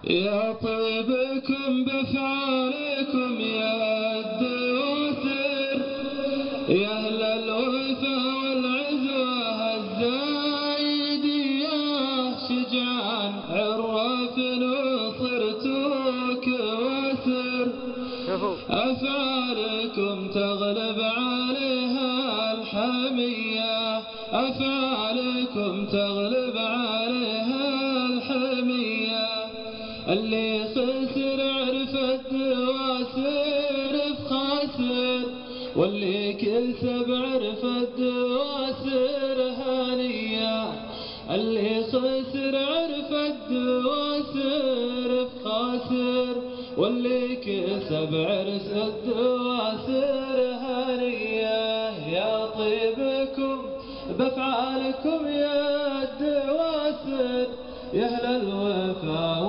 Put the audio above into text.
يا طيبكم بأفعالكم يا الدواسر، يا أهل الوفا والعزوة الزايدية، شجعان عراف وصرتوا كواسر. أفعالكم تغلب عليها الحمية، أفعالكم تغلب عليها الحمية. اللي خسر عرف الدواسر بخاسر، واللي كسب عرف الدواسر هانية. اللي خسر عرف الدواسر بخاسر، واللي كسب عرس الدواسر هانية. يا طيبكم بأفعالكم يا الدواسر، يا أهل الوفا